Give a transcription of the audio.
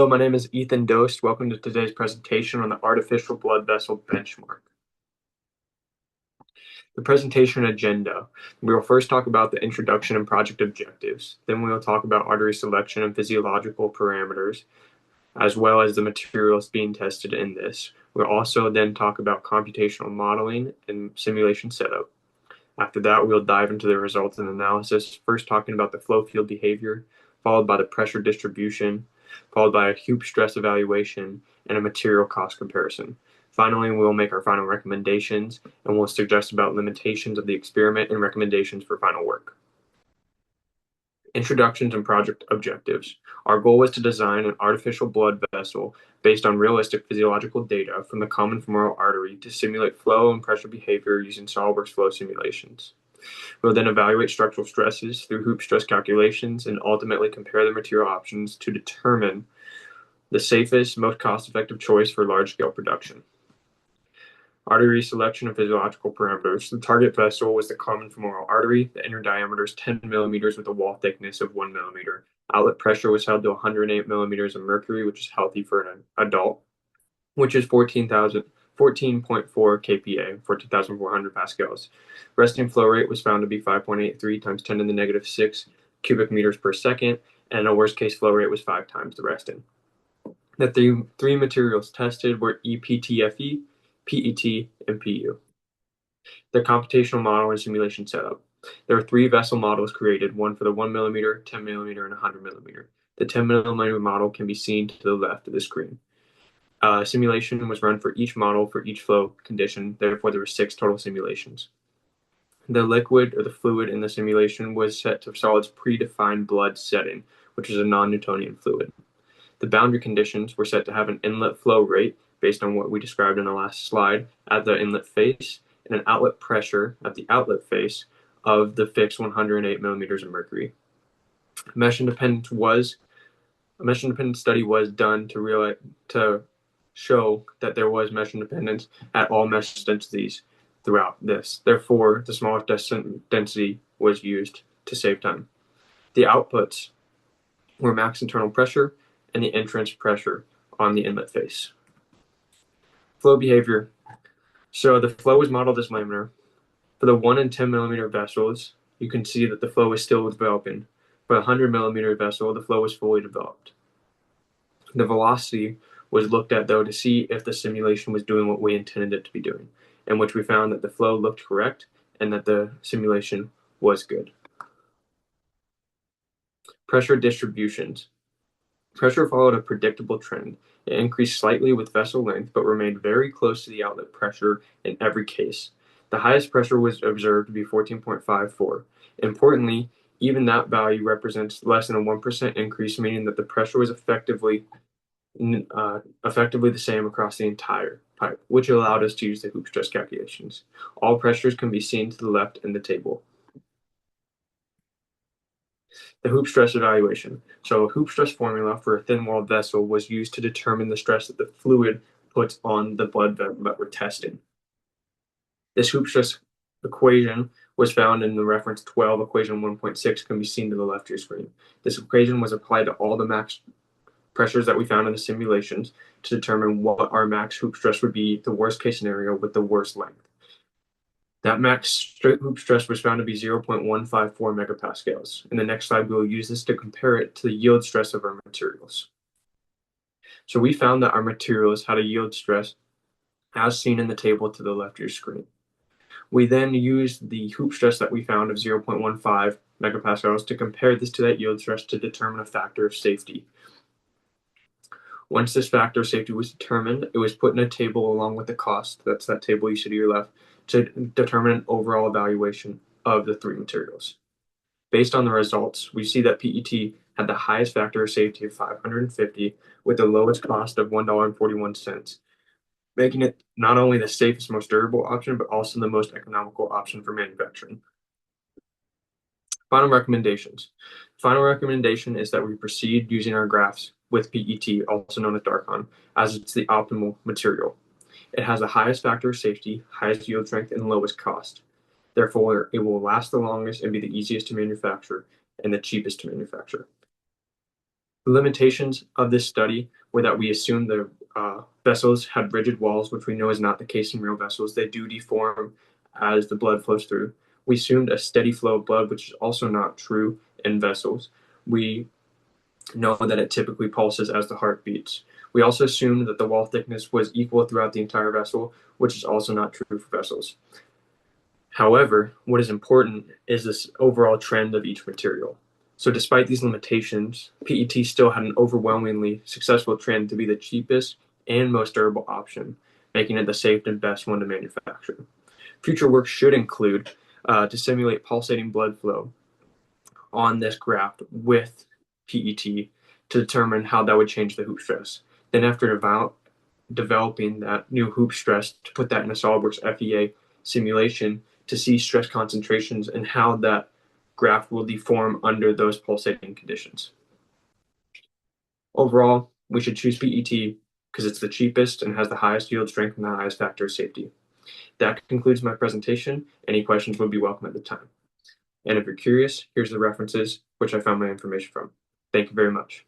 Hello, my name is Ethan Doest. Welcome to today's presentation on the artificial blood vessel benchmark. The presentation agenda. We will first talk about the introduction and project objectives. Then we will talk about artery selection and physiological parameters, as well as the materials being tested in this. We'll also then talk about computational modeling and simulation setup. After that, we'll dive into the results and analysis, first talking about the flow field behavior, followed by the pressure distribution, followed by a Hoop stress evaluation, and a material cost comparison. Finally, we'll make our final recommendations, and we'll suggest about limitations of the experiment and recommendations for final work. Introductions and project objectives. Our goal was to design an artificial blood vessel based on realistic physiological data from the common femoral artery to simulate flow and pressure behavior using SOLIDWORKS flow simulations. We'll then evaluate structural stresses through Hoop stress calculations and ultimately compare the material options to determine the safest, most cost-effective choice for large-scale production. Artery selection and physiological parameters. The target vessel was the common femoral artery. The inner diameter is 10 millimeters with a wall thickness of 1 millimeter. Outlet pressure was held to 108 millimeters of mercury, which is healthy for an adult, which is 14.4 kPa, 14,400 pascals. Resting flow rate was found to be 5.83 times 10 to the negative 6 cubic meters per second, and a worst case flow rate was 5 times the resting. The three materials tested were EPTFE, PET, and PU. The computational model and simulation setup. There were 3 vessel models created, one for the 1 millimeter, 10 millimeter, and 100 millimeter. The 10 millimeter model can be seen to the left of the screen. Simulation was run for each model for each flow condition, therefore there were 6 total simulations. The liquid or the fluid in the simulation was set to solid's predefined blood setting, which is a non-Newtonian fluid. The boundary conditions were set to have an inlet flow rate, based on what we described in the last slide, at the inlet face, and an outlet pressure at the outlet face of the fixed 108 millimeters of mercury. A mesh independent study was done to show that there was mesh independence at all mesh densities throughout this. Therefore, the smallest density was used to save time. The outputs were max internal pressure and the entrance pressure on the inlet face. Flow behavior. So the flow was modeled as laminar. For the 1 and 10 millimeter vessels, you can see that the flow is still developing. For the 100 millimeter vessel, the flow was fully developed. The velocity was looked at, though, to see if the simulation was doing what we intended it to be doing, in which we found that the flow looked correct and that the simulation was good. Pressure distributions. Pressure followed a predictable trend. It increased slightly with vessel length, but remained very close to the outlet pressure in every case. The highest pressure was observed to be 14.54. Importantly, even that value represents less than a 1% increase, meaning that the pressure was effectively the same across the entire pipe, which allowed us to use the Hoop stress calculations. All pressures can be seen to the left in the table. The Hoop stress evaluation. So a Hoop stress formula for a thin-walled vessel was used to determine the stress that the fluid puts on the blood vessel that we're testing. This Hoop stress equation was found in the reference 12, equation 1.6 can be seen to the left of your screen. This equation was applied to all the max pressures that we found in the simulations to determine what our max hoop stress would be, the worst case scenario with the worst length. That max straight hoop stress was found to be 0.154 megapascals. In the next slide, we will use this to compare it to the yield stress of our materials. So we found that our materials had a yield stress as seen in the table to the left of your screen. We then used the hoop stress that we found of 0.15 megapascals to compare this to that yield stress to determine a factor of safety. Once this factor of safety was determined, it was put in a table along with the cost, that's that table you see to your left, to determine an overall evaluation of the 3 materials. Based on the results, we see that PET had the highest factor of safety of 550 with the lowest cost of $1.41, making it not only the safest, most durable option, but also the most economical option for manufacturing. Final recommendations. Final recommendation is that we proceed using our graphs with PET, also known as Darkon, as it's the optimal material. It has the highest factor of safety, highest yield strength, and lowest cost. Therefore, it will last the longest and be the easiest to manufacture and the cheapest to manufacture. The limitations of this study were that we assumed the vessels had rigid walls, which we know is not the case in real vessels. They do deform as the blood flows through. We assumed a steady flow of blood, which is also not true in vessels. We know that it typically pulses as the heart beats. We also assumed that the wall thickness was equal throughout the entire vessel, which is also not true for vessels. However, what is important is this overall trend of each material. So despite these limitations, PET still had an overwhelmingly successful trend to be the cheapest and most durable option, making it the safe and best one to manufacture. Future work should include to simulate pulsating blood flow on this graft with PET to determine how that would change the hoop stress. Then after developing that new hoop stress, to put that in a SolidWorks FEA simulation to see stress concentrations and how that graft will deform under those pulsating conditions. Overall, we should choose PET because it's the cheapest and has the highest yield strength and the highest factor of safety. That concludes my presentation. Any questions would be welcome at the time. And if you're curious, here's the references which I found my information from. Thank you very much.